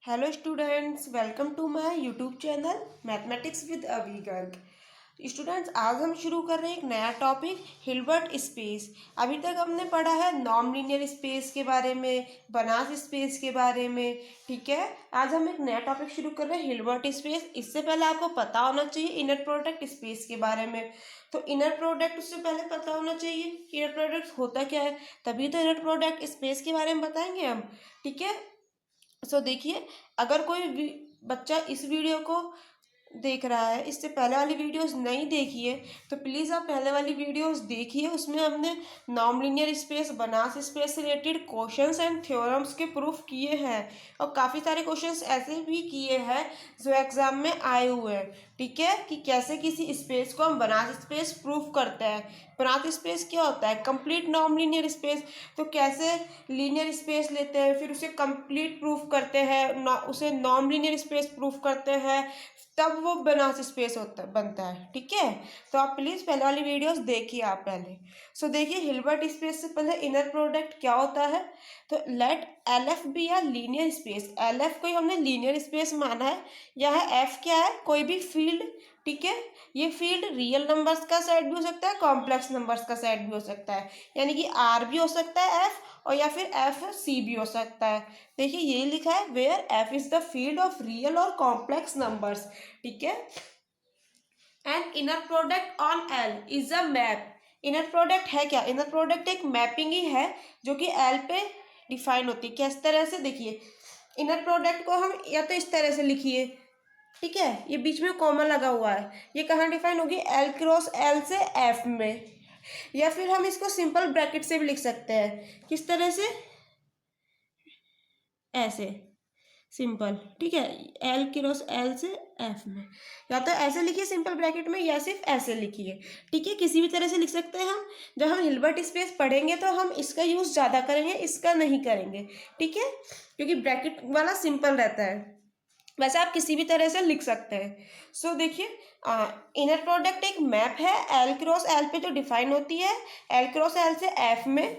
Hello students, welcome to my YouTube channel mathematics with Abhi Garg. Students, आज हम शुरू कर रहे हैं एक नया टॉपिक, हिल्बर्ट स्पेस। अभी तक हमने पढ़ा है नॉन लीनियर स्पेस के बारे में, बनास स्पेस के बारे में। ठीक है, आज हम एक नया टॉपिक शुरू कर रहे हैं, हिल्बर्ट स्पेस। इससे पहले आपको पता होना चाहिए इनर प्रोडक्ट स्पेस के बारे में। तो इनर प्रोडक्ट उससे पहले पता होना चाहिए कि इनर प्रोडक्ट होता क्या है, तभी तो इनर प्रोडक्ट स्पेस के बारे में बताएंगे हम। ठीक है, देखिए, अगर कोई बच्चा इस वीडियो को देख रहा है, इससे पहले वाली वीडियोस नहीं देखी है, तो प्लीज़ आप पहले वाली वीडियोस देखिए। उसमें हमने non linear space, Banas space से रिलेटेड क्वेश्चंस एंड थ्योरम्स के प्रूफ किए हैं, और काफ़ी सारे क्वेश्चंस ऐसे भी किए हैं जो एग्जाम में आए हुए हैं। ठीक है, कि कैसे किसी स्पेस को हम बनास स्पेस प्रूफ करते हैं। बनास स्पेस क्या होता है? Complete non linear space. तो कैसे लीनियर स्पेस लेते हैं, फिर उसे कंप्लीट प्रूफ करते हैं, उसे नॉन लीनियर स्पेस प्रूफ करते हैं, तब वो बनास स्पेस बनता है। ठीक है, तो आप प्लीज़ पहले वाली वीडियोस देखिए आप पहले। देखिए, हिल्बर्ट स्पेस से पहले इनर प्रोडक्ट क्या होता है। तो लेट एल एफ बी या लीनियर स्पेस। एल एफ को ही हमने लीनियर स्पेस माना है। यह एफ क्या है? कोई भी फील्ड। ठीक है, ये फील्ड रियल नंबर्स का सेट भी हो सकता है, कॉम्प्लेक्स नंबर्स का सेट भी हो सकता है, यानी कि आर भी हो सकता है एफ, और या फिर एफ सी भी हो सकता है। देखिए, ये लिखा है where F is the field of real और कॉम्प्लेक्स नंबर्स। ठीक है, and inner product on L is a map. Inner product है क्या? इनर प्रोडक्ट एक मैपिंग ही है जो कि एल पे डिफाइन होती है। किस तरह से? देखिए, इनर प्रोडक्ट को हम या तो इस तरह से लिखिए। ठीक है, ये बीच में कॉमा लगा हुआ है, ये कहाँ डिफाइन होगी? एल क्रॉस एल से एफ में। या फिर हम इसको सिंपल ब्रैकेट से भी लिख सकते हैं। किस तरह से? ऐसे, सिंपल। ठीक है, एल क्रॉस एल से एफ में, या तो ऐसे लिखिए सिंपल ब्रैकेट में, या सिर्फ ऐसे लिखिए। ठीक है, किसी भी तरह से लिख सकते हैं हम। जब हम हिल्बर्ट स्पेस पढ़ेंगे तो हम इसका यूज ज़्यादा करेंगे, इसका नहीं करेंगे। ठीक है, क्योंकि ब्रैकेट वाला सिंपल रहता है। वैसे आप किसी भी तरह से लिख सकते हैं। देखिए, इनर प्रोडक्ट एक मैप है एल क्रॉस एल पे जो डिफाइन होती है एल क्रॉस एल से एफ में,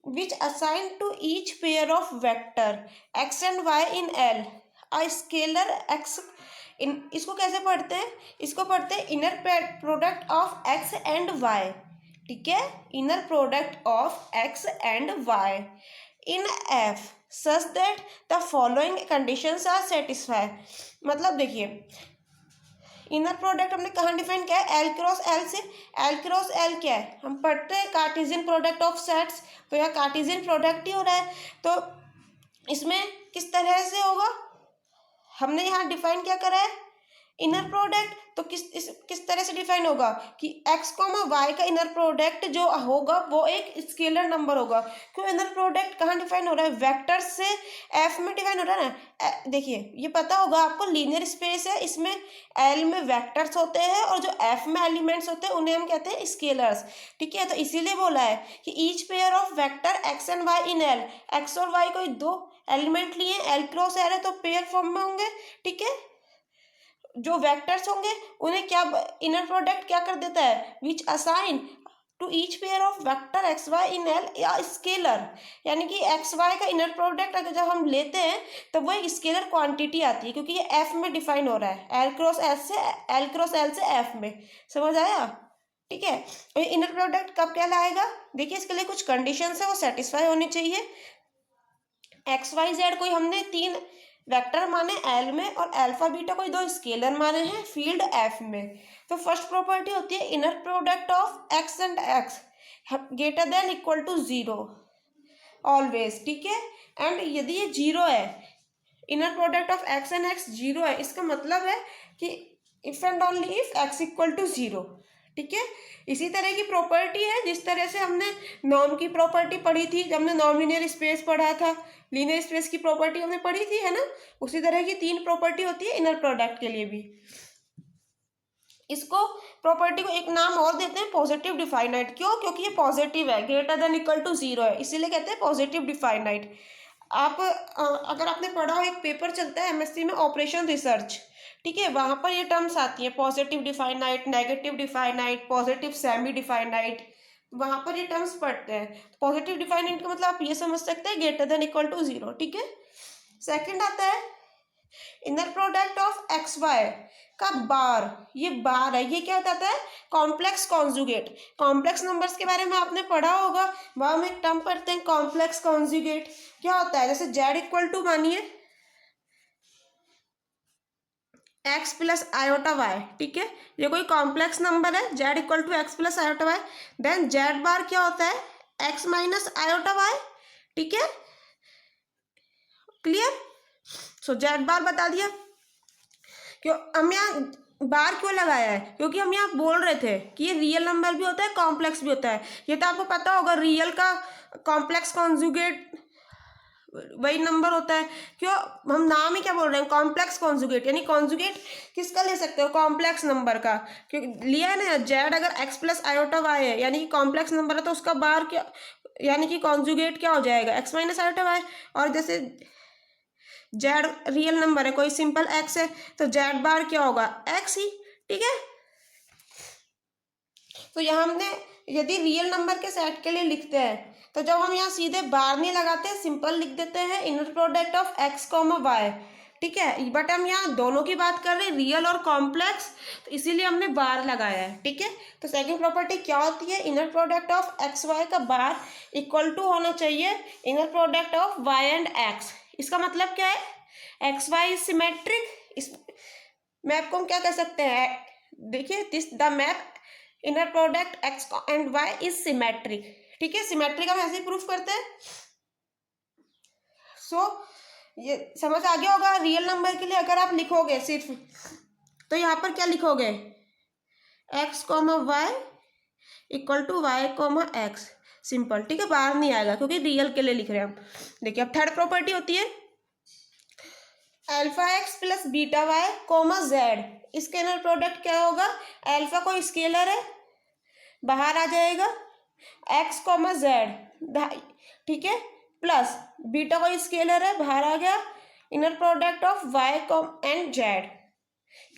which assign to each pair of vector x and y in l a scalar x. इसको कैसे पढ़ते हैं? इसको पढ़ते हैं inner product of x and y. ठीक है, inner product of x and y in f such that the following conditions are satisfy. मतलब देखिए, इनर प्रोडक्ट हमने कहाँ डिफाइन किया है? एल क्रॉस एल से। एल क्रॉस एल क्या है? हम पढ़ते हैं कार्टेशियन प्रोडक्ट ऑफ सेट्स, तो यह कार्टेशियन प्रोडक्ट ही हो रहा है। तो इसमें किस तरह से होगा? हमने यहाँ डिफाइन क्या करा है? Inner product. तो किस तरह से डिफाइन होगा कि एक्स कॉमा वाई का इनर प्रोडक्ट जो होगा वो एक स्केलर नंबर होगा। क्यों? इनर प्रोडक्ट कहाँ डिफाइन हो रहा है? वेक्टर से एफ में डिफाइन हो रहा है ना। देखिए, ये पता होगा आपको, लीनियर स्पेस है, इसमें एल में वेक्टर्स होते हैं और जो एफ में एलिमेंट्स होते हैं उन्हें हम कहते हैं स्केलर्स। ठीक है, तो इसीलिए बोला है कि each pair of vector x and y in L. X और वाई को दो एलिमेंट लिए, एल क्रॉस एल है तो पेयर फॉर्म में होंगे। ठीक है, जो वेक्टर्स होंगे उन्हें क्या इनर प्रोडक्ट क्या कर देता है? Which assign to each pair of vector x y in l या स्केलर, यानी कि एक्स वाई का इनर प्रोडक्ट अगर जब हम लेते हैं तो वो एक स्केलर क्वांटिटी आती है, क्योंकि ये एफ में डिफाइन हो रहा है, एल क्रॉस एल से एफ में। समझ आया? ठीक है, और इनर प्रोडक्ट कब कहलाएगा? देखिए, इसके लिए कुछ कंडीशंस है, वो सेटिस्फाई होनी चाहिए। एक्स वाई जेड कोई हमने तीन वेक्टर माने एल में, और अल्फा बीटा कोई दो स्केलर माने हैं फील्ड एफ में। तो फर्स्ट प्रॉपर्टी होती है inner product of x and x greater than equal to zero always. ठीक है, एंड यदि ये जीरो है, inner product of x and x zero है, इसका मतलब है कि if and only if x equal to zero. ठीक है, इसी तरह की प्रॉपर्टी है जिस तरह से हमने नॉर्म की प्रॉपर्टी पढ़ी थी जब हमने नॉन लीनियर स्पेस पढ़ा था, लीनियर स्पेस की प्रॉपर्टी हमने पढ़ी थी, है ना। उसी तरह की तीन प्रॉपर्टी होती है इनर प्रोडक्ट के लिए भी। इसको प्रॉपर्टी को एक नाम और देते हैं, पॉजिटिव डिफाइनाइट। क्यों? क्योंकि ये पॉजिटिव है, greater than equal to zero है, इसीलिए कहते हैं पॉजिटिव डिफाइनाइट। आप अगर आपने पढ़ा हो, एक पेपर चलता है एमएससी में, ऑपरेशन रिसर्च। ठीक है, वहां पर ये टर्म्स आती है, positive definite, negative definite, positive semi definite. वहां पर ये टर्म्स पढ़ते हैं। पॉजिटिव डिफाइनाइट का मतलब आप ये समझ सकते हैं greater than equal to zero. ठीक है, सेकंड आता है inner product of x y का बार, ये बार है, ये क्या होता है, कॉम्प्लेक्स कॉन्जुगेट। कॉम्प्लेक्स नंबर्स के बारे में आपने पढ़ा होगा, वहां हम एक टर्म पढ़ते हैं कॉम्प्लेक्स कॉन्जुगेट। क्या होता है, जैसे जेड इक्वल टू मानिए एक्स प्लस आयोटा वाई, ठीक है, ये कोई कॉम्प्लेक्स नंबर है, z equal to x plus iota y, then z bar क्या होता है, एक्स माइनस आयोटा वाई, ठीक है, क्लियर। सो जेड बार बता दिया। क्यों हम यहाँ बार क्यों लगाया है, क्योंकि हम यहाँ बोल रहे थे कि ये रियल नंबर भी होता है, कॉम्प्लेक्स भी होता है। ये तो आपको पता होगा, रियल का कॉम्प्लेक्स कॉन्जुगेट वही नंबर होता है। क्यों हम नाम ही क्या बोल रहे हैं, कॉम्प्लेक्स कॉन्जुगेट, यानी कॉन्जुगेट किसका ले सकते हो, कॉम्प्लेक्स नंबर का। क्योंकि लिया है ना, जेड अगर एक्स प्लस आयोटा वाई है यानी कि कॉम्प्लेक्स नंबर है, तो उसका बार क्या, यानी कि कॉन्जुगेट क्या हो जाएगा, एक्स माइनस आयोटा वाई। और जैसे जेड रियल नंबर है, कोई सिंपल एक्स है, तो जेड बार क्या होगा, एक्स ही, ठीक है। तो यहाँ हमने यदि रियल नंबर के सेट के लिए लिखते हैं, तो जब हम यहाँ सीधे बार नहीं लगाते, सिंपल लिख देते हैं inner product of x comma y, ठीक है। बट हम यहाँ दोनों की बात कर रहे हैं, रियल और कॉम्प्लेक्स, तो इसीलिए हमने बार लगाया है, ठीक है। तो सेकंड प्रॉपर्टी क्या होती है, inner product of x y का बार इक्वल टू होना चाहिए inner product of y and x. इसका मतलब क्या है, एक्स वाई इज सिमेट्रिक। इस मैप को हम क्या कर सकते हैं, देखिए this the map inner product x and y is symmetric, ठीक है। सिमेट्रिक हम ऐसे ही प्रूफ करते हैं। सो ये समझ आ गया होगा, रियल नंबर के लिए अगर आप लिखोगे सिर्फ, तो यहाँ पर क्या लिखोगे, x comma y equal to y comma x, simple, ठीक है, बाहर नहीं आएगा क्योंकि रियल के लिए लिख रहे हैं हम। देखिए अब थर्ड प्रॉपर्टी होती है alpha x plus beta y comma z. इसके इनर प्रोडक्ट क्या होगा, अल्फा कोई स्केलर है, बाहर आ जाएगा एक्स कोमा जेड, ठीक है, प्लस बीटा कोई स्केलर है, बाहर आ गया inner product of y comma and z,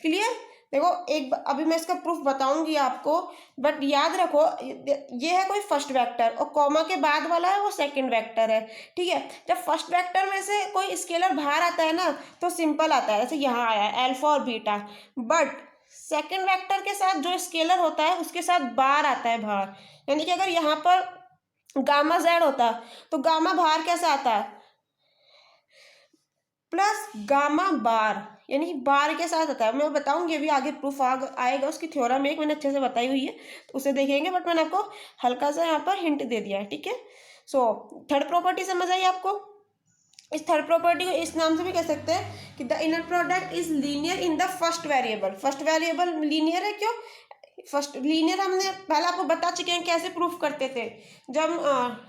clear. देखो एक अभी मैं इसका प्रूफ बताऊंगी आपको, बट याद रखो ये है कोई फर्स्ट वेक्टर और कॉमा के बाद वाला है वो सेकंड वेक्टर है, ठीक है। जब फर्स्ट वेक्टर में से कोई स्केलर बाहर आता है ना, तो सिंपल आता है, जैसे यहाँ आया अल्फा और बीटा, बट सेकंड वेक्टर के साथ जो स्केलर होता है उसके साथ बार आता है बाहर। यानी कि अगर यहाँ पर गामा जेड होता तो गामा बाहर कैसे आता है, प्लस गामा बार, यानी कि बार के साथ आता है। मैं बताऊंगी अभी आगे प्रूफ आएगा उसकी थ्योरम में, एक मैंने अच्छे से बताई हुई है, तो उसे देखेंगे, बट मैंने आपको हल्का सा यहाँ पर हिंट दे दिया है, ठीक है। सो थर्ड प्रॉपर्टी समझ आई आपको। इस थर्ड प्रॉपर्टी को इस नाम से भी कह सकते हैं कि the inner product is linear in the first variable. First variable linear है, क्यों, फर्स्ट लीनियर हमने पहले आपको बता चुके हैं कैसे प्रूफ करते थे, जब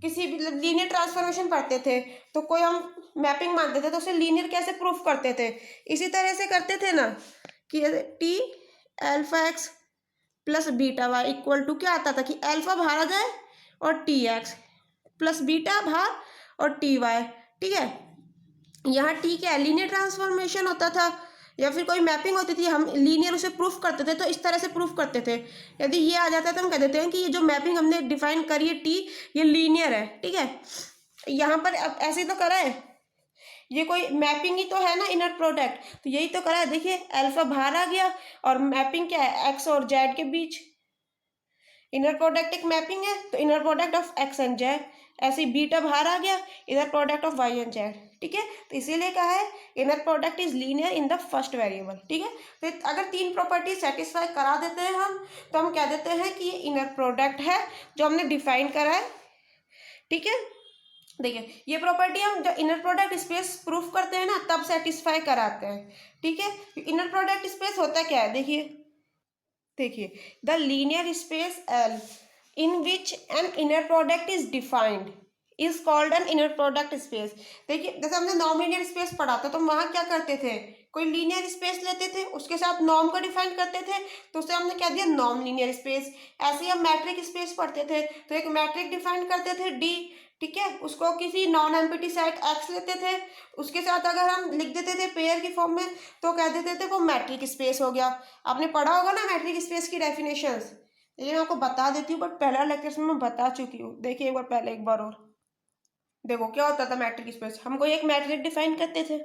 किसी भी लीनियर ट्रांसफॉर्मेशन पढ़ते थे तो कोई हम मैपिंग मानते थे तो उसे लीनियर कैसे प्रूफ करते थे, इसी तरह से करते थे ना, कि T alpha x plus beta y equal to क्या आता था कि अल्फा बाहर आ जाए और टी एक्स प्लस बीटा बाहर और टी वाई, ठीक है। यहाँ टी क्या लीनियर ट्रांसफॉर्मेशन होता था या फिर कोई मैपिंग होती थी, हम लीनियर उसे प्रूफ करते थे, तो इस तरह से प्रूफ करते थे। यदि ये आ जाता है तो हम कह देते हैं कि ये जो मैपिंग हमने डिफाइन करी है टी, ये लीनियर है, ठीक है। यहाँ पर अब ऐसे ही तो करा है, ये कोई मैपिंग ही तो है ना इनर प्रोडक्ट, तो यही तो करा है। देखिए अल्फा बाहर आ गया और मैपिंग क्या है, एक्स और जेड के बीच, इनर प्रोडक्ट एक मैपिंग है, तो inner product of x and z. ऐसे ही बीटा बाहर आ गया, inner product of y and z, ठीक है। तो इसीलिए कहा है inner product is linear in the first variable, ठीक है। तो अगर तीन प्रॉपर्टी सेटिस्फाई करा देते हैं हम, तो हम कह देते हैं कि ये इनर प्रोडक्ट है जो हमने डिफाइन करा है, ठीक है। देखिए ये प्रॉपर्टी हम जब इनर प्रोडक्ट स्पेस प्रूफ करते हैं ना, तब सेटिस्फाई कराते हैं, ठीक है। इनर प्रोडक्ट स्पेस होता क्या है, देखिए the linear space L in which an inner product is defined is called an inner product space. देखिए जैसे हमने नॉन लीनियर स्पेस पढ़ा था, तो वहाँ क्या करते थे, कोई लीनियर स्पेस लेते थे, उसके साथ नॉर्म को डिफाइन करते थे, तो उसे हमने क्या दिया, नॉन लीनियर स्पेस। ऐसे ही हम मैट्रिक स्पेस पढ़ते थे, तो एक मैट्रिक डिफाइन करते थे डी, ठीक है, उसको किसी नॉन एम्प्टी सेट एक्स लेते थे, उसके साथ अगर हम लिख देते थे पेयर की फॉर्म में, तो कह देते थे वो मैट्रिक स्पेस हो गया। आपने पढ़ा होगा ना मैट्रिक स्पेस की डेफिनेशंस, ये मैं आपको बता देती हूँ, बट पहला लेक्चर में मैं बता चुकी हूँ। देखिए एक बार पहले, एक बार और देखो क्या होता था मैट्रिक स्पेस, हम कोई एक मैट्रिक डिफाइन करते थे,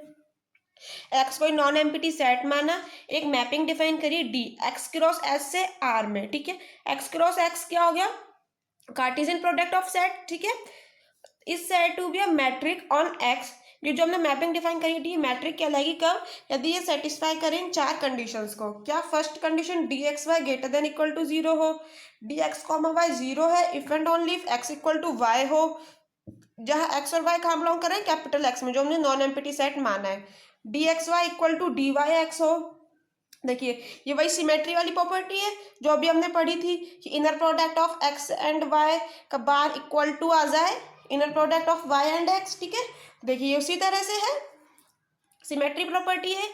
एक्स कोई नॉन एम्प्टी सेट माना, एक मैपिंग डिफाइन करिए डी एक्स क्रॉस एस से आर में, ठीक है। एक्स क्रॉस एक्स क्या हो गया, कार्टेशियन प्रोडक्ट ऑफ सेट, ठीक है। इस set to be a metric on x, ये जो हमने मैपिंग डिफाइन करी थी मैट्रिक कहलाएगी कब, यदि ये सेटिस्फाई करें इन 4 कंडीशंस को। क्या, first condition d x y greater than equal to 0 हो, डी एक्स कॉमा वाई 0 है if and only if x equal to y हो, जहां एक्स और वाई कहाँ बिलोंग करें, कैपिटल एक्स में, जो हमने नॉन एम्प्टी सेट माना है। D x y equal to d y x हो, देखिए ये वही सिमेट्री वाली प्रॉपर्टी है जो अभी हमने पढ़ी थी कि inner product of x and y का बार इक्वल टू आ जाए inner product of y and x, ठीक है। देखिए उसी तरह से है, सिमेट्री प्रॉपर्टी है।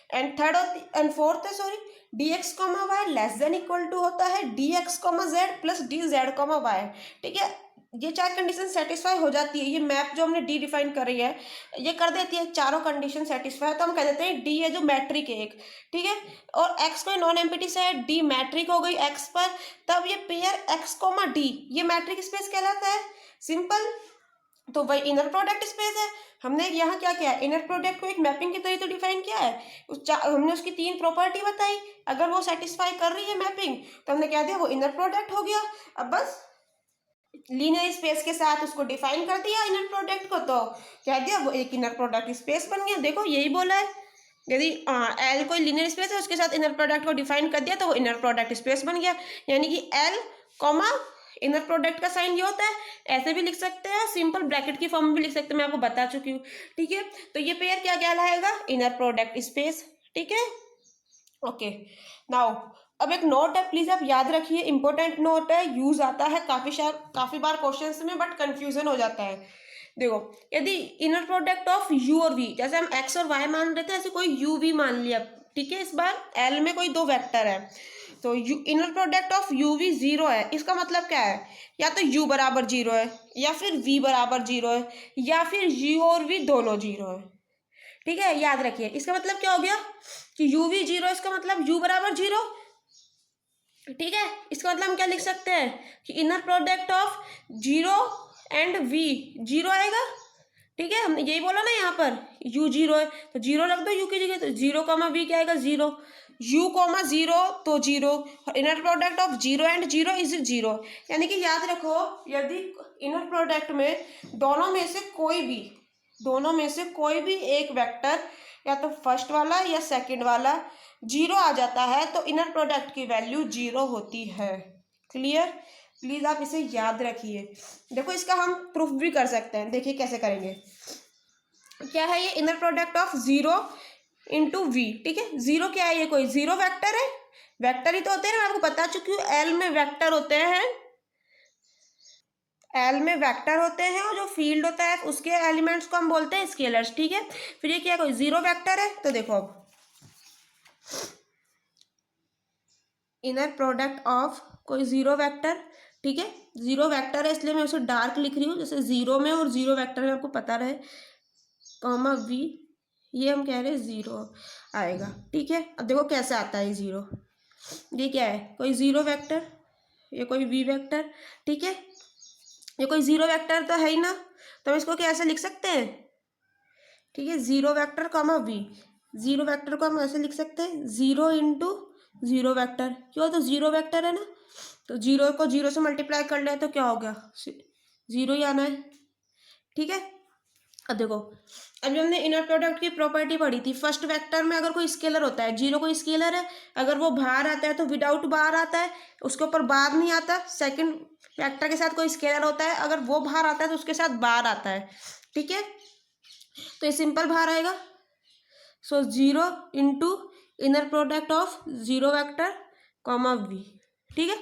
एंड थर्ड एंड फोर्थ है, sorry, d x comma y less than equal to होता है d x comma z plus d z comma y, ठीक है। ये 4 कंडीशन सेटिस्फाई हो जाती है, ये मैप जो हमने डी डिफाइन करी है ये कर देती है, चारों कंडीशन सेटिस्फाई, तो हम कह देते हैं डी है जो मैट्रिक है एक, ठीक है। और एक्स कोई नॉन एम्प्टी से है, डी मैट्रिक हो गई एक्स पर, तब ये पेयर एक्स कोमा डी ये मैट्रिक स्पेस कहलाता है, सिंपल। तो वही इनर प्रोडक्ट स्पेस है। हमने यहाँ क्या किया है, इनर प्रोडक्ट को एक मैपिंग की तरह तो डिफाइन किया है, हमने उसकी 3 प्रॉपर्टी बताई, अगर वो सेटिस्फाई कर रही है मैपिंग तो हमने क्या दिया, वो इनर प्रोडक्ट हो गया। अब बस लीनियर स्पेस के साथ उसको डिफाइन कर दिया इनर प्रोडक्ट को, तो क्या दिया, वो एक इनर प्रोडक्ट स्पेस बन गया। देखो यही बोला है, यदि एल कोई लीनियर स्पेस है उसके साथ इनर प्रोडक्ट को डिफाइन कर दिया तो वो इनर प्रोडक्ट स्पेस बन गया, यानी कि एल कॉमा इनर प्रोडक्ट का साइन ये होता है, ऐसे भी लिख सकते हैं, सिंपल ब्रैकेट की फॉर्म में भी लिख सकते हैं, मैं आपको बता चुकी हूँ, ठीक है। तो ये पेयर क्या कहलाएगा, इनर प्रोडक्ट स्पेस, ठीक है। ओके, नाउ अब एक नोट है, प्लीज आप याद रखिए, इंपॉर्टेंट नोट है, यूज आता है काफी बार क्वेश्चंस में, बट कंफ्यूजन हो जाता है। देखो, यदि इनर प्रोडक्ट ऑफ यू और वी, जैसे हम एक्स और वाई मान रहे थे ऐसे कोई यू वी मान लिया, ठीक है। इस बार एल में कोई 2 वेक्टर है, तो inner product of u v 0 है, इसका मतलब क्या है, या तो यू बराबर 0 है, या फिर वी बराबर 0 है, या फिर यू और वी दोनों 0 है, ठीक है। याद रखिए इसका मतलब क्या हो गया कि यू वी 0, इसका मतलब यू बराबर 0, ठीक है। इसका मतलब हम क्या लिख सकते हैं कि inner product of 0 and v 0 आएगा, ठीक है। हमने यही बोला ना यहाँ पर u 0 है तो 0 रख दो u की जगह, तो 0 कॉमा वी क्या आएगा 0, u कॉमा 0 तो 0, inner product of 0 and 0 is 0, यानी कि याद रखो यदि इनर प्रोडक्ट में दोनों में से कोई भी एक वेक्टर, या तो फर्स्ट वाला या सेकंड वाला 0 आ जाता है तो इनर प्रोडक्ट की वैल्यू 0 होती है, क्लियर। प्लीज आप इसे याद रखिए। देखो इसका हम प्रूफ भी कर सकते हैं, देखिए कैसे करेंगे। क्या है ये, inner product of 0 into v, ठीक है। 0 क्या है, ये कोई 0 वेक्टर है, वेक्टर ही तो होते हैं, मैं आपको बता चुकी हूँ, एल में वेक्टर होते हैं, एल में वेक्टर होते हैं, और जो फील्ड होता है उसके एलिमेंट्स को हम बोलते हैं स्केलर्स, ठीक है। फिर ये क्या है, कोई 0 वेक्टर है, तो देखो अब इनर प्रोडक्ट ऑफ कोई 0 वेक्टर, ठीक है। 0 वेक्टर है इसलिए मैं उसे डार्क लिख रही हूँ, जैसे 0 में और 0 वेक्टर में आपको पता रहे, कॉमा वी, ये हम कह रहे हैं 0 आएगा, ठीक है। अब देखो कैसे आता है 0, ये क्या है, कोई 0 वेक्टर, ये कोई वी वेक्टर, ठीक है। ये कोई 0 वेक्टर तो है ही ना, तो हम इसको कैसे लिख सकते हैं, ठीक है, 0 वेक्टर कॉमा वी, 0 वेक्टर को हम ऐसे लिख सकते हैं 0 इंटू 0 वेक्टर, क्यों, तो 0 वेक्टर है ना, तो 0 को 0 से मल्टीप्लाई कर लिया तो क्या हो गया, 0 ही आना है, ठीक है। अब देखो, अभी हमने इनर प्रोडक्ट की प्रॉपर्टी पढ़ी थी, फर्स्ट वेक्टर में अगर कोई स्केलर होता है, 0 कोई स्केलर है, अगर वो बाहर आता है तो विदाउट बाहर आता है, उसके ऊपर बार नहीं आता। सेकंड वेक्टर के साथ कोई स्केलर होता है, अगर वो बाहर आता है तो उसके साथ बार आता है, ठीक है। तो ये सिंपल बाहर आएगा, so 0 into inner product of 0 vector comma v, ठीक है।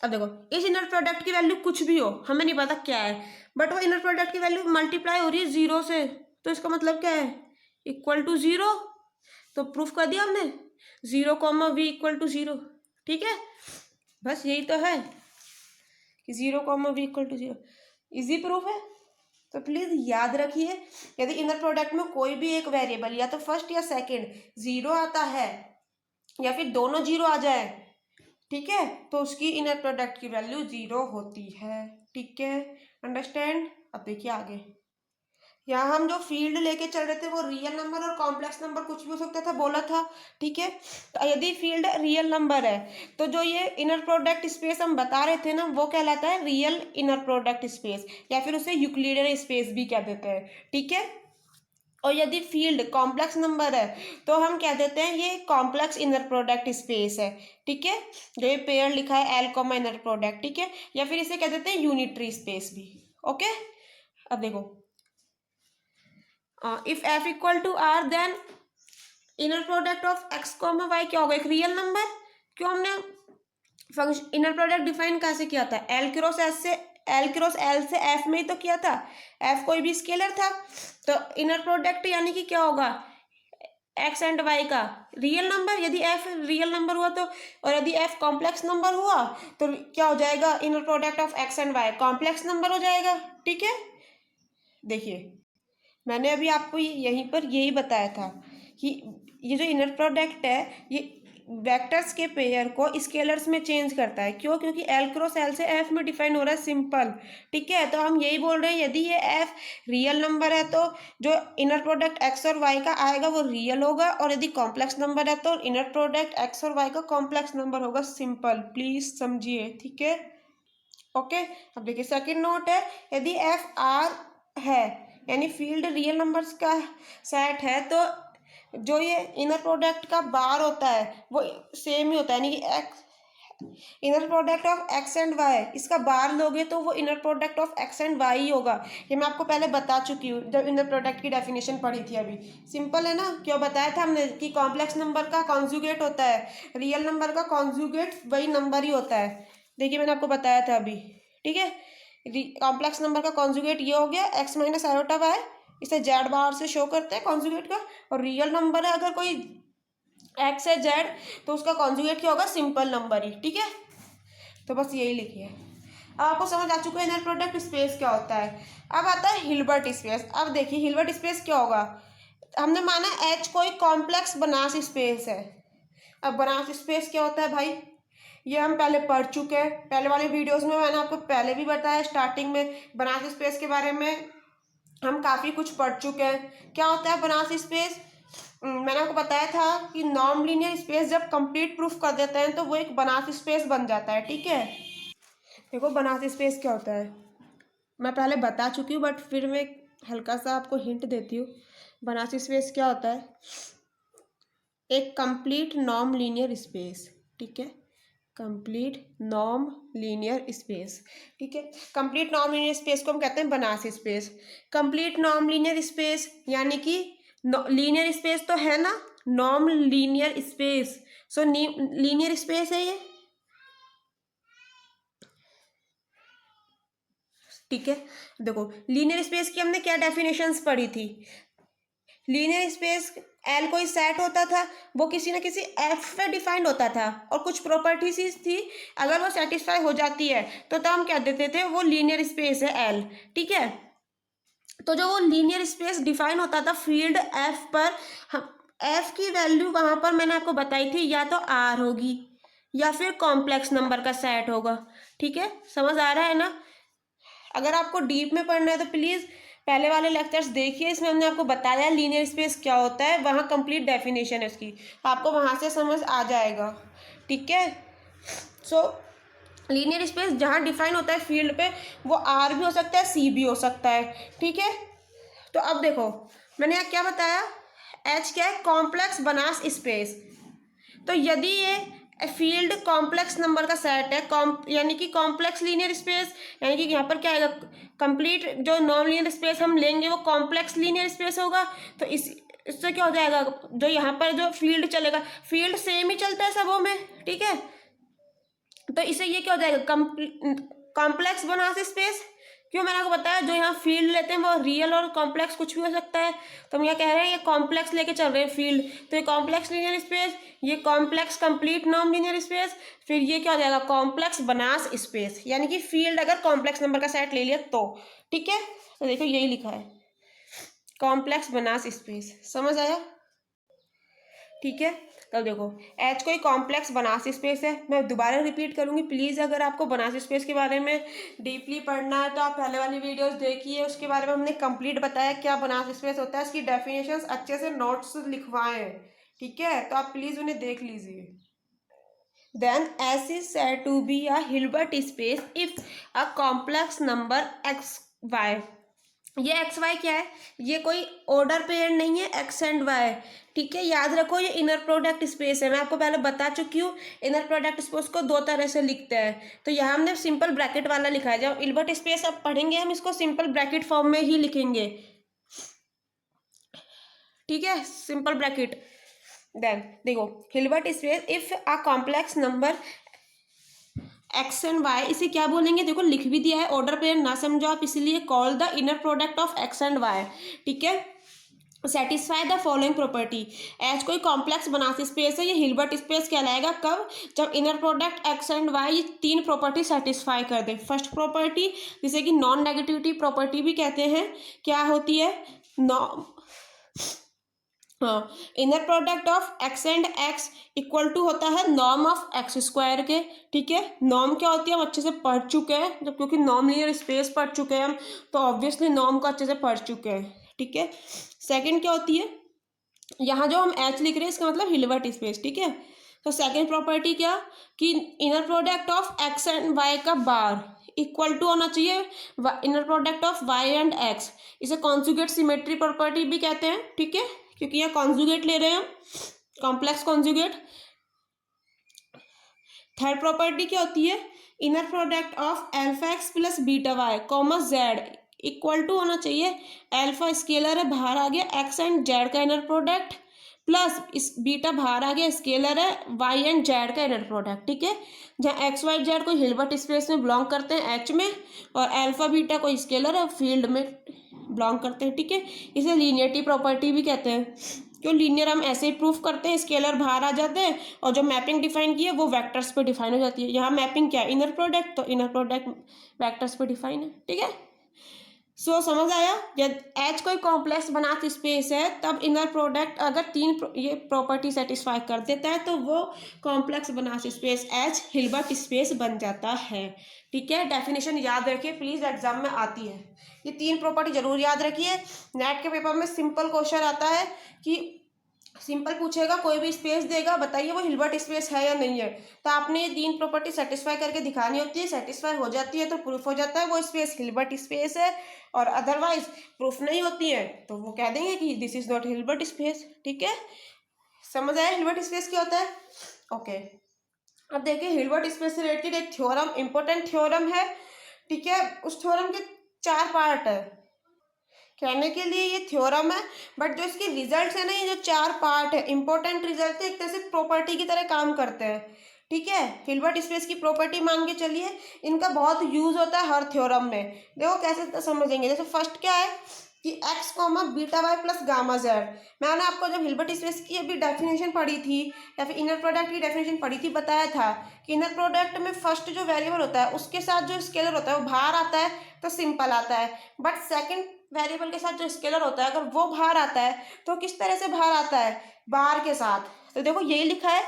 अब देखो इस इनर प्रोडक्ट की वैल्यू कुछ भी हो, हमें नहीं पता क्या है, बट वो इनर प्रोडक्ट की वैल्यू मल्टीप्लाई हो रही है 0 से, तो इसका मतलब क्या है, इक्वल टू 0, तो प्रूफ कर दिया हमने 0 कॉमा वी इक्वल टू 0, ठीक है। बस यही तो है कि 0 comma v equal to 0, easy proof है। तो प्लीज याद रखिए, यदि इनर प्रोडक्ट में कोई भी एक वेरिएबल या तो फर्स्ट या सेकंड 0 आता है, या फिर दोनों 0 आ जाए, ठीक है, तो उसकी इनर प्रोडक्ट की वैल्यू 0 होती है, ठीक है, अंडरस्टैंड। अब देखिए आगे यहाँ हम जो फील्ड लेके चल रहे थे वो रियल नंबर और कॉम्प्लेक्स नंबर कुछ भी हो सकता था, बोला था। ठीक है, तो यदि फील्ड रियल नंबर है तो जो ये इनर प्रोडक्ट स्पेस हम बता रहे थे ना, वो कहलाता है रियल इनर प्रोडक्ट स्पेस, या फिर उसे यूक्लिडियन स्पेस भी कह देते हैं। ठीक है, और यदि फील्ड कॉम्प्लेक्स नंबर है तो हम कह देते हैं ये कॉम्प्लेक्स इनर प्रोडक्ट स्पेस है। ठीक है, जो ये पेयर लिखा है एल कॉमा इनर प्रोडक्ट। ठीक है, या फिर इसे कह देते हैं यूनिटरी स्पेस भी। ओके, अब देखो, if f equal to r then inner product of x comma y क्या होगा, एक रियल नंबर। क्यों, हमने फंक्शन इनर प्रोडक्ट डिफाइन कहाँ से किया था, एल क्रॉस एस से, एल क्रॉस एल से एफ में ही तो किया था। एफ कोई भी स्केलर था, तो इनर प्रोडक्ट यानी कि क्या होगा, एक्स एंड वाई का रियल नंबर। यदि एफ रियल नंबर हुआ तो, और यदि एफ कॉम्प्लेक्स नंबर हुआ तो क्या हो जाएगा, inner product of x and y complex number हो जाएगा। ठीक है, देखिए मैंने अभी आपको यहीं पर यही बताया था कि ये जो इनर प्रोडक्ट है ये वेक्टर्स के पेयर को स्केलर्स में चेंज करता है। क्यों, क्योंकि एल क्रॉस एल से एफ में डिफाइन हो रहा है, सिंपल। ठीक है, तो हम यही बोल रहे हैं यदि ये एफ रियल नंबर है तो जो इनर प्रोडक्ट एक्स और वाई का आएगा वो रियल होगा, और यदि कॉम्प्लेक्स नंबर है तो इनर प्रोडक्ट एक्स और वाई का कॉम्प्लेक्स नंबर होगा, सिंपल। प्लीज समझिए, ठीक है। ओके, अब देखिए सेकंड नोट है, यदि एफ आर है यानी फील्ड रियल नंबर्स का सेट है तो जो ये इनर प्रोडक्ट का बार होता है वो सेम ही होता है, यानी कि x inner product of x and y, इसका बार लोगे तो वो inner product of x and y ही होगा। ये मैं आपको पहले बता चुकी हूँ जब इनर प्रोडक्ट की डेफिनेशन पढ़ी थी अभी। सिंपल है ना, क्यों बताया था हमने कि कॉम्प्लेक्स नंबर का कॉन्जुगेट होता है, रियल नंबर का कॉन्जुगेट वही नंबर ही होता है। देखिए मैंने आपको बताया था अभी। ठीक है, कॉम्प्लेक्स नंबर का कॉन्जुगेट ये हो गया एक्स माइनस आयोटा वाई, इसे जेड बार से शो करते हैं कॉन्जुगेट का। और रियल नंबर है अगर कोई एक्स है जेड तो उसका कॉन्जुगेट क्या होगा, सिंपल नंबर ही। ठीक है, तो बस यही लिखिए। अब आपको समझ आ चुका है इनर प्रोडक्ट स्पेस क्या होता है। अब आता है हिल्बर्ट स्पेस। अब देखिए हिल्बर्ट स्पेस क्या होगा, हमने माना एच कोई कॉम्प्लेक्स बनास स्पेस है। अब बनास स्पेस क्या होता है भाई, ये हम पहले पढ़ चुके हैं, पहले वाले वीडियोस में मैंने आपको पहले भी बताया, स्टार्टिंग में बनास स्पेस के बारे में हम काफ़ी कुछ पढ़ चुके हैं। क्या होता है बनास स्पेस, मैंने आपको बताया था कि नॉन लीनियर स्पेस जब कंप्लीट प्रूफ कर देते हैं तो वो एक बनास स्पेस बन जाता है। ठीक है, देखो बनास स्पेस क्या होता है मैं पहले बता चुकी हूँ, बट फिर मैं हल्का सा आपको हिंट देती हूँ। बनास स्पेस क्या होता है, एक कंप्लीट नॉन लीनियर स्पेस। ठीक है, कंप्लीट नॉन लीनियर स्पेस। ठीक है, कंप्लीट नॉन लीनियर स्पेस को हम कहते हैं Banas space. Complete non linear space यानी कि लीनियर स्पेस तो है ना, नॉन लीनियर स्पेस, सो लीनियर स्पेस है ये। ठीक है, देखो लीनियर स्पेस की हमने क्या डेफिनेशंस पढ़ी थी, लीनियर स्पेस एल कोई सेट होता था, वो किसी न किसी एफ पे डिफाइंड होता था और कुछ प्रॉपर्टीज थी, अगर वो सेटिस्फाई हो जाती है तो हम कह देते थे वो लीनियर स्पेस है एल। ठीक है, तो जो वो लीनियर स्पेस डिफाइन होता था फील्ड एफ पर, हम एफ की वैल्यू वहां पर मैंने आपको बताई थी या तो आर होगी या फिर कॉम्प्लेक्स नंबर का सेट होगा। ठीक है, समझ आ रहा है ना। अगर आपको डीप में पढ़ना है तो प्लीज़ पहले वाले लेक्चर्स देखिए, इसमें हमने आपको बताया लीनियर स्पेस क्या होता है, वहाँ कंप्लीट डेफिनेशन है उसकी, आपको वहाँ से समझ आ जाएगा। ठीक है, सो लीनियर स्पेस जहाँ डिफाइन होता है फील्ड पे वो आर भी हो सकता है सी भी हो सकता है। ठीक है, तो अब देखो मैंने यहाँ क्या बताया, एच क्या है, कॉम्प्लेक्स बनास स्पेस। तो यदि ये फील्ड कॉम्प्लेक्स नंबर का सेट है, यानी कि कॉम्प्लेक्स लीनियर स्पेस, यानी कि यहाँ पर क्या आएगा, कंप्लीट जो नॉन लीनियर स्पेस हम लेंगे वो कॉम्प्लेक्स लीनियर स्पेस होगा। तो इससे क्या हो जाएगा, जो यहाँ पर जो फील्ड चलेगा, फील्ड सेम ही चलता है सबों में। ठीक है, तो इसे ये क्या हो जाएगा, कॉम्प्लेक्स बनास स्पेस। क्यों, मैंने आपको बताया जो यहाँ फील्ड लेते हैं वो रियल और कॉम्प्लेक्स कुछ भी हो सकता है, तो हम क्या कह रहे हैं, ये कॉम्प्लेक्स लेके चल रहे हैं फील्ड, तो ये कॉम्प्लेक्स लीनियर स्पेस, ये complex complete non linear space, फिर ये क्या हो जाएगा, कॉम्प्लेक्स बनास स्पेस, यानी कि फील्ड अगर कॉम्प्लेक्स नंबर का सेट ले लिया तो। ठीक है, तो देखो यही लिखा है कॉम्प्लेक्स बनास स्पेस, समझ आया। ठीक है। तो देखो एच कोई कॉम्प्लेक्स बनासी स्पेस है, मैं दोबारा रिपीट करूंगी, प्लीज़ अगर आपको बनासी स्पेस के बारे में डीपली पढ़ना है तो आप पहले वाली वीडियोस देखिए, उसके बारे में हमने कंप्लीट बताया क्या बनासी स्पेस होता है, इसकी डेफिनेशंस अच्छे से नोट्स लिखवाए हैं, ठीक है, तो आप प्लीज़ उन्हें देख लीजिए। Then S is said to be a Hilbert space if a complex number x y, ये एक्स वाई क्या है, ये कोई ऑर्डर पेयर नहीं है एक्स एंड वाई, ठीक है, याद रखो ये इनर प्रोडक्ट स्पेस है, मैं आपको पहले बता चुकी हूँ इनर प्रोडक्ट स्पेस को दो तरह से लिखते हैं, तो यहाँ हमने सिंपल ब्रैकेट वाला लिखा है, जब हिल्बर्ट स्पेस अब पढ़ेंगे हम इसको सिंपल ब्रैकेट फॉर्म में ही लिखेंगे, ठीक है, सिंपल ब्रैकेट। देन देखो Hilbert space if a complex number x and y, इसे क्या बोलेंगे, देखो लिख भी दिया है, ऑर्डर पेयर ना समझो आप, इसलिए call the inner product of x and y, ठीक है, satisfy the following property, h कोई कॉम्प्लेक्स बनासी स्पेस है, ये हिल्बर्ट स्पेस कहलाएगा कब, जब inner product x and y ये तीन प्रॉपर्टी सेटिस्फाई कर दे। फर्स्ट प्रॉपर्टी जिसे कि नॉन नेगेटिविटी प्रॉपर्टी भी कहते हैं, क्या होती है, हाँ, inner product of x and x equal to होता है नॉर्म ऑफ एक्स स्क्वायर के, ठीक है, नॉर्म क्या होती है हम अच्छे से पढ़ चुके हैं, जब क्योंकि नॉर्म लीनियर स्पेस पढ़ चुके हैं हम, तो ऑब्वियसली नॉर्म को अच्छे से पढ़ चुके हैं, ठीक है। सेकंड क्या होती है, यहाँ जो हम एच लिख रहे हैं इसका मतलब हिल्बर्ट स्पेस, ठीक है, तो सेकंड प्रॉपर्टी क्या कि inner product of x and y का बार इक्वल टू होना चाहिए inner product of y and x, इसे कॉन्जुगेट सिमेट्री प्रॉपर्टी भी कहते हैं, ठीक है, क्योंकि यहाँ कॉन्जुगेट ले रहे हैं हम, कॉम्प्लेक्स कॉन्जुगेट। थर्ड प्रॉपर्टी क्या होती है, inner product of alpha x plus beta y comma z equal to होना चाहिए, एल्फा स्केलर है बाहर आ गया एक्स एंड जेड का इनर प्रोडक्ट प्लस इस बीटा बाहर आ गया स्केलर है वाई एंड जेड का इनर प्रोडक्ट, ठीक है, जहाँ एक्स वाई जेड को हिल्बर्ट स्पेस में बिलोंग करते हैं एच में, और एल्फा बीटा को स्केलर है फील्ड में बिलोंग करते हैं, ठीक है, इसे लीनियरिटी प्रॉपर्टी भी कहते हैं, क्यों लीनियर हम ऐसे ही प्रूफ करते हैं, स्केलर बाहर आ जाते हैं और जो मैपिंग डिफाइन की है वो वेक्टर्स पे डिफाइन हो जाती है, यहाँ मैपिंग क्या है इनर प्रोडक्ट, तो इनर प्रोडक्ट वेक्टर्स पे डिफाइन है, ठीक है। सो समझ आया, जब एच कोई कॉम्प्लेक्स बनाती स्पेस है तब इनर प्रोडक्ट अगर तीन ये प्रॉपर्टी सेटिस्फाई कर देता है तो वो कॉम्प्लेक्स बनाती स्पेस एच हिल्बर्ट स्पेस बन जाता है, ठीक है, डेफिनेशन याद रखिए प्लीज, एग्जाम में आती है, ये तीन प्रॉपर्टी जरूर याद रखिए, नेट के पेपर में सिंपल क्वेश्चन आता है कि सिंपल पूछेगा, कोई भी स्पेस देगा, बताइए वो हिल्बर्ट स्पेस है या नहीं है, तो आपने ये तीन प्रॉपर्टी सेटिस्फाई करके दिखानी होती है, सेटिस्फाई हो जाती है तो प्रूफ हो जाता है वो स्पेस हिल्बर्ट स्पेस है, और अदरवाइज प्रूफ नहीं होती है तो वो कह देंगे कि this is not Hilbert space, ठीक है, समझ आया हिल्बर्ट स्पेस क्या होता है, ओके। अब देखिए हिल्बर्ट स्पेस से रिलेटेड एक थ्योरम, इंपॉर्टेंट थ्योरम है, ठीक है, उस थ्योरम के चार पार्ट है, कहने के लिए ये थ्योरम है, बट जो इसके रिजल्ट है ना, ये जो चार पार्ट है इंपॉर्टेंट रिजल्ट है, एक तरह से प्रॉपर्टी की तरह काम करते हैं, ठीक है, हिल्बर्ट स्पेस की प्रॉपर्टी मान के चलिए, इनका बहुत यूज होता है हर थ्योरम में, देखो कैसे समझेंगे, जैसे फर्स्ट क्या है कि x comma beta y plus gamma z, मैंने आपको जब हिल्बर्ट स्पेस की अभी डेफिनेशन पढ़ी थी या फिर इनर प्रोडक्ट की डेफिनेशन पढ़ी थी, बताया था कि इनर प्रोडक्ट में फर्स्ट जो वेरिएबल होता है उसके साथ जो स्केलर होता है वो बाहर आता है तो सिंपल आता है, बट सेकंड वेरिएबल के साथ जो स्केलर होता है अगर वो बाहर आता है तो किस तरह से बाहर आता है, बार के साथ, तो देखो यही लिखा है,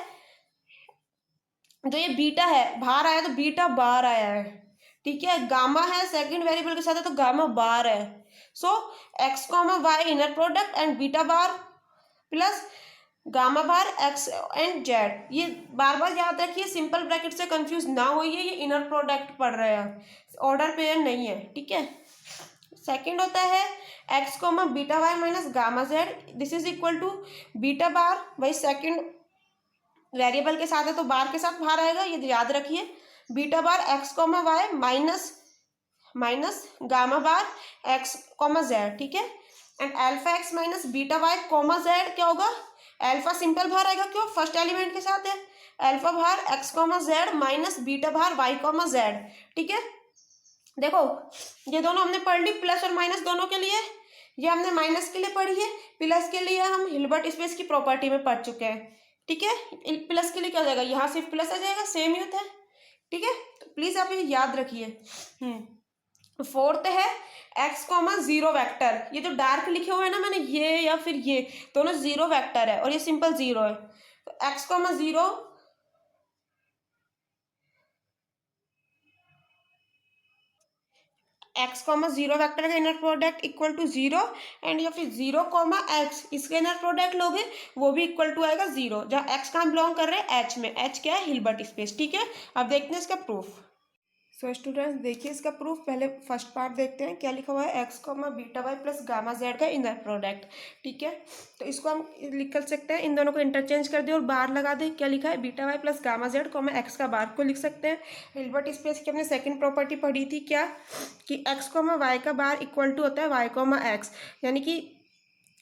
जो ये बीटा है बाहर आया तो बीटा बाहर आया है, ठीक है, गामा है सेकंड वेरिएबल के साथ है तो गामा बार है, so x comma y inner product and beta bar plus gamma bar x and z, ये बार बार याद रखिए, सिंपल ब्रैकेट से कंफ्यूज ना होइए, ये इनर प्रोडक्ट पढ़ रहे हैं, ऑर्डर पेयर नहीं है, ठीक है। सेकंड होता है x comma beta y minus gamma z, this is equal to beta bar, वही सेकंड वेरिएबल के साथ है तो बार के साथ बाहर आएगा, ये याद रखिए, beta bar x comma y minus gamma bar x comma z, ठीक है, and alpha x minus beta y comma z क्या होगा, अल्फा सिंपल बाहर आएगा, क्यों फर्स्ट एलिमेंट के साथ है, अल्फा बाहर x comma z minus beta बाहर वाई कॉमा जेड, ठीक है, देखो ये दोनों हमने पढ़ ली, प्लस और माइनस दोनों के लिए, ये हमने माइनस के लिए पढ़ी है, प्लस के लिए हम हिल्बर्ट स्पेस की प्रॉपर्टी में पढ़ चुके हैं, ठीक है, प्लस के लिए क्या हो जाएगा, यहाँ सिर्फ प्लस आ जाएगा, सेम ही होता है, ठीक है, तो प्लीज आप ये याद रखिए। फोर्थ है एक्स कॉमा जीरो वेक्टर, ये जो डार्क लिखे हुए हैं ना मैंने, ये या फिर ये दोनों जीरो वेक्टर है और ये सिंपल जीरो है। तो x comma zero, x comma zero vector का inner product equal to zero, and या फिर जीरो कॉमा एक्स इसका इनर प्रोडक्ट लोगे वो भी इक्वल टू आएगा जीरो, जहाँ एक्स कहाँ बिलोंग कर रहे हैं, एच में। एच क्या है, हिल्बर्ट स्पेस। ठीक है, अब देखते हैं इसका प्रूफ। सो स्टूडेंट्स देखिए इसका प्रूफ, पहले फर्स्ट पार्ट देखते हैं क्या लिखा हुआ है, x comma beta y plus gamma z का इनर प्रोडक्ट। ठीक है, तो इसको हम लिख कर सकते हैं, इन दोनों को इंटरचेंज कर दे और बार लगा दे। क्या लिखा है, beta y plus gamma z comma x का बार को लिख सकते हैं। हिल्बर्ट स्पेस की हमने सेकंड प्रॉपर्टी पढ़ी थी क्या, कि एक्स कॉमा वाई का बार इक्वल टू होता है वाई कॉमा एक्स, यानी कि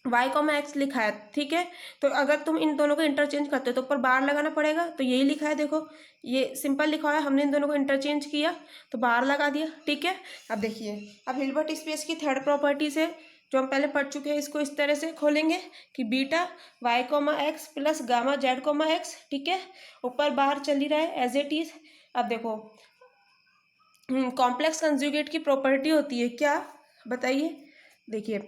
वाई कॉमा एक्स लिखा है। ठीक है, तो अगर तुम इन दोनों को इंटरचेंज करते हो तो ऊपर बार लगाना पड़ेगा, तो यही लिखा है देखो, ये सिंपल लिखा हुआ है, हमने इन दोनों को इंटरचेंज किया तो बार लगा दिया। ठीक है, अब देखिए, अब हिल्बर्ट स्पेस की थर्ड प्रॉपर्टी से जो हम पहले पढ़ चुके हैं, इसको इस तरह से खोलेंगे कि beta y comma x plus gamma z comma x. ठीक है, ऊपर बार चली रहा है एज इट इज। अब देखो, कॉम्प्लेक्स कंजुगेट की प्रॉपर्टी होती है क्या, बताइए। देखिए,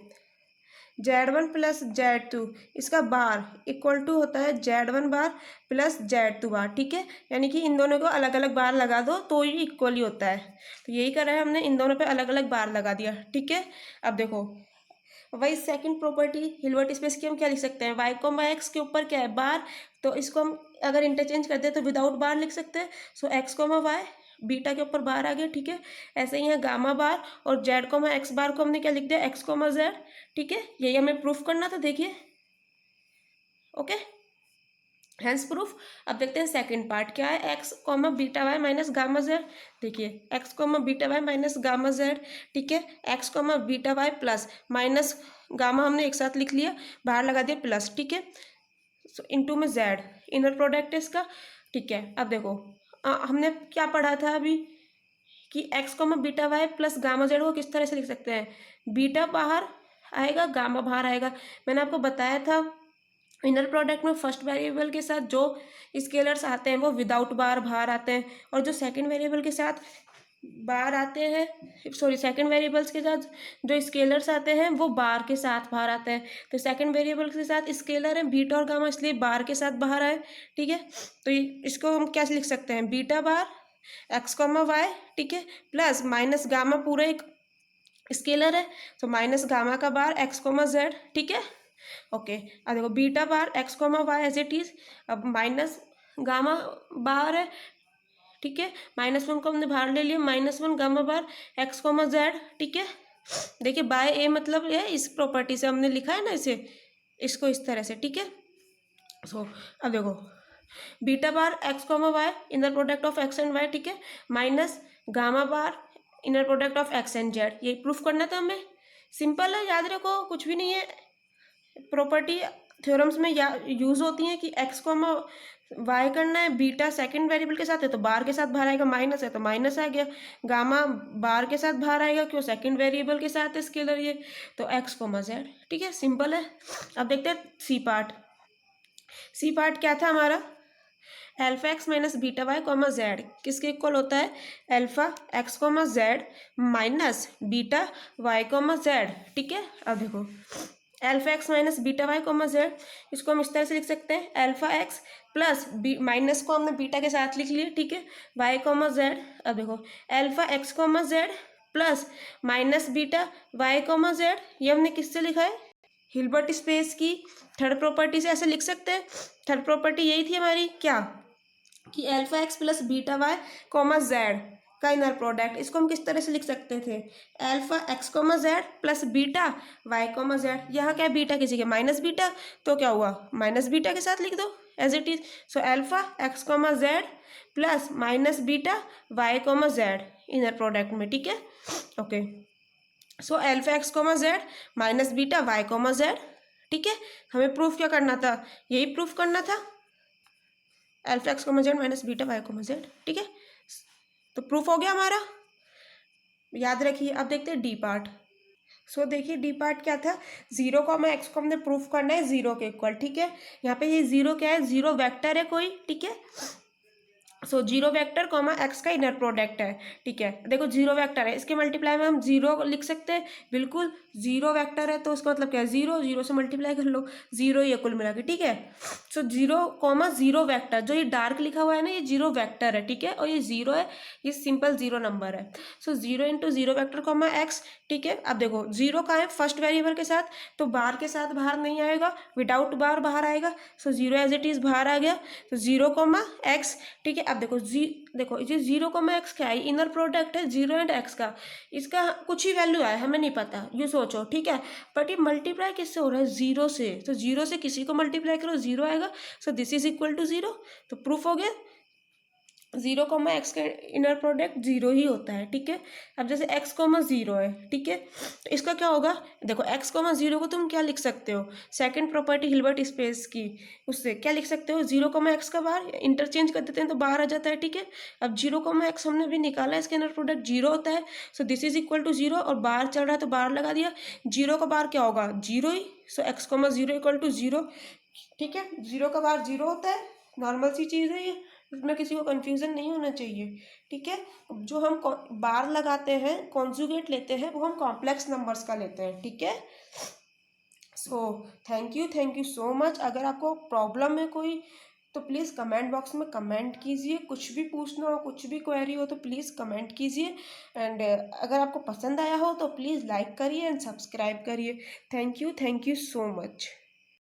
Z1 प्लस Z2 इसका बार इक्वल टू होता है Z1 बार प्लस Z2 बार। ठीक है, यानी कि इन दोनों को अलग अलग बार लगा दो तो ये इक्वली होता है, तो यही करा है हमने, इन दोनों पे अलग अलग बार लगा दिया। ठीक है, अब देखो, वही सेकंड प्रॉपर्टी हिल्बर्ट स्पेस की हम क्या लिख सकते हैं, वाई कॉमा एक्स के ऊपर क्या है, बार, तो इसको हम अगर इंटरचेंज करते हैं तो विदाउट बार लिख सकते हैं। सो एक्स कॉमा वाई, बीटा के ऊपर बार आ गया। ठीक है, ऐसे ही है गामा बार, और जेड कॉमा एक्स बार को हमने क्या लिख दिया, एक्स कॉमा जेड। ठीक है, यही हमें प्रूफ करना था। देखिए, ओके, हैंस प्रूफ। अब देखते हैं सेकंड पार्ट क्या है, x comma beta y minus gamma z. देखिए, x comma beta y minus gamma z. ठीक है, x comma beta y plus minus gamma हमने एक साथ लिख लिया, बाहर लगा दिया प्लस। ठीक है, सो इनटू में जेड, इनर प्रोडक्ट है इसका। ठीक है, अब देखो, हमने क्या पढ़ा था अभी, कि x comma beta y plus gamma z को किस तरह से लिख सकते हैं, बीटा बाहर आएगा गामा बाहर आएगा। मैंने आपको बताया था इनर प्रोडक्ट में फर्स्ट वेरिएबल के साथ जो स्केलर्स आते हैं वो विदाउट बार बाहर आते हैं, और जो सेकंड वेरिएबल के साथ बार आते हैं, सॉरी, सेकंड वेरिएबल्स के साथ जो स्केलर्स आते हैं वो बार के साथ बाहर आते हैं। तो सेकंड वेरिएबल के साथ स्केलर है बीटा और गामा, इसलिए बार के साथ बाहर आए। ठीक है, तो इसको हम क्या लिख सकते हैं, beta bar x comma y. ठीक है, प्लस माइनस गामा पूरा एक स्केलर है, तो माइनस गामा का बार एक्स कॉमा जेड। ठीक है, ओके, अब देखो, beta bar x comma y as it is, अब माइनस गामा बाहर है। ठीक है, माइनस वन को हमने बाहर ले लिया, minus one gamma bar x comma z. ठीक है, देखिए बाय ए मतलब ये इस प्रॉपर्टी से हमने लिखा है ना इसे, इसको इस तरह से। ठीक है, सो अब देखो, beta bar x comma y inner product of x and y. ठीक है, minus gamma bar inner product of x and z, यही प्रूफ करना था हमें। सिंपल है, याद रखो, कुछ भी नहीं है। प्रॉपर्टी थ्योरम्स में या यूज होती है कि एक्स को हम वाई करना है, बीटा सेकंड वेरिएबल के साथ है तो बार के साथ बाहर आएगा, माइनस है तो माइनस आ गया, गामा बार के साथ बाहर आएगा क्यों, सेकंड वेरिएबल के साथ है स्केलर ये, तो एक्स को जेड। ठीक है, सिंपल है। अब देखते हैं सी पार्ट। सी पार्ट क्या था हमारा, alpha x minus beta y comma z किसके इक्वल होता है, alpha x comma z minus beta y comma z. ठीक है, अब देखो, alpha x minus beta y comma z, इसको हम इस तरह से लिख सकते हैं, एल्फा एक्स प्लस माइनस को हमने बीटा के साथ लिख लिया। ठीक है, वाई कॉमा जेड। अब देखो, alpha x comma z plus minus beta y comma z, ये हमने किससे लिखा है, हिल्बर्ट स्पेस की थर्ड प्रॉपर्टी से ऐसे लिख सकते हैं। थर्ड प्रॉपर्टी यही थी हमारी क्या, कि alpha x plus beta y comma z का इनर प्रोडक्ट, इसको हम किस तरह से लिख सकते थे, alpha x comma z plus beta y comma z. यहाँ क्या है, बीटा किसी के माइनस बीटा, तो क्या हुआ, माइनस बीटा के साथ लिख दो as it is. So alpha x comma z plus minus beta y comma z inner product में। ठीक है, okay, so alpha x comma z minus beta y comma z. ठीक है, हमें प्रूफ क्या करना था, यही प्रूफ करना था, alpha x comma z minus beta y comma z. ठीक है, तो प्रूफ हो गया हमारा, याद रखिए। अब देखते हैं डी पार्ट। सो देखिए, डी पार्ट क्या था, जीरो कॉमा एक्स को हमने प्रूफ करना है जीरो के इक्वल। ठीक है, यहाँ पे ये जीरो क्या है, जीरो वेक्टर है कोई। ठीक है, so zero vector comma x का इनर प्रोडक्ट है, ठीक है। देखो जीरो वेक्टर है, इसके मल्टीप्लाई में हम जीरो लिख सकते हैं, बिल्कुल। जीरो वेक्टर है तो उसका मतलब क्या है, जीरो, जीरो से मल्टीप्लाई कर लो, जीरो ये कुल मिला के, ठीक है। So zero comma zero vector, जो ये डार्क लिखा हुआ है ना, ये जीरो वेक्टर है, ठीक है। और ये जीरो है, ये सिंपल जीरो नंबर है। So zero into zero vector comma x, ठीक है। अब देखो जीरो का है फर्स्ट वेरिएबल के साथ, तो बार के साथ बाहर नहीं आएगा, विदाउट बार बाहर आएगा। So zero as it is बाहर आ गया, तो जीरो कॉमा एक्स, ठीक है। अब देखो देखो ये जीरो कॉमा एक्स क्या है, इनर प्रोडक्ट है जीरो एंड एक्स का, इसका कुछ ही वैल्यू है, हमें नहीं पता, ये सोचो, ठीक है। बट ये मल्टीप्लाई किससे हो रहा है, जीरो से, तो जीरो से किसी को मल्टीप्लाई करो जीरो आएगा। So this is equal to zero, तो प्रूफ हो गया जीरो कॉमा एक्स का इनर प्रोडक्ट जीरो ही होता है, ठीक है। अब जैसे एक्स कॉमा जीरो है, ठीक है, तो इसका क्या होगा, देखो एक्स कॉमा जीरो को तुम क्या लिख सकते हो, सेकंड प्रॉपर्टी हिल्बर्ट स्पेस की, उससे क्या लिख सकते हो, जीरो कॉमा एक्स का बाहर इंटरचेंज कर देते हैं तो बाहर आ जाता है, ठीक है। अब जीरो कॉमा एक्स हमने भी निकाला, इसके इनर प्रोडक्ट जीरो होता है। So this is equal to zero, और बाहर चल रहा है तो बाहर लगा दिया, जीरो का बाहर क्या होगा, जीरो ही। So x comma zero equal to zero, ठीक है। जीरो का बार जीरो होता है, नॉर्मल सी चीज़ है ये, इसमें किसी को कंफ्यूजन नहीं होना चाहिए, ठीक है। जो हम बार लगाते हैं, कॉन्जुगेट लेते हैं, वो हम कॉम्प्लेक्स नंबर्स का लेते हैं, ठीक है। So thank you so much. अगर आपको प्रॉब्लम है कोई, तो प्लीज़ कमेंट बॉक्स में कमेंट कीजिए, कुछ भी पूछना हो, कुछ भी क्वेरी हो तो प्लीज़ कमेंट कीजिए। एंड अगर आपको पसंद आया हो तो प्लीज़ लाइक करिए एंड सब्सक्राइब करिए। Thank you so much.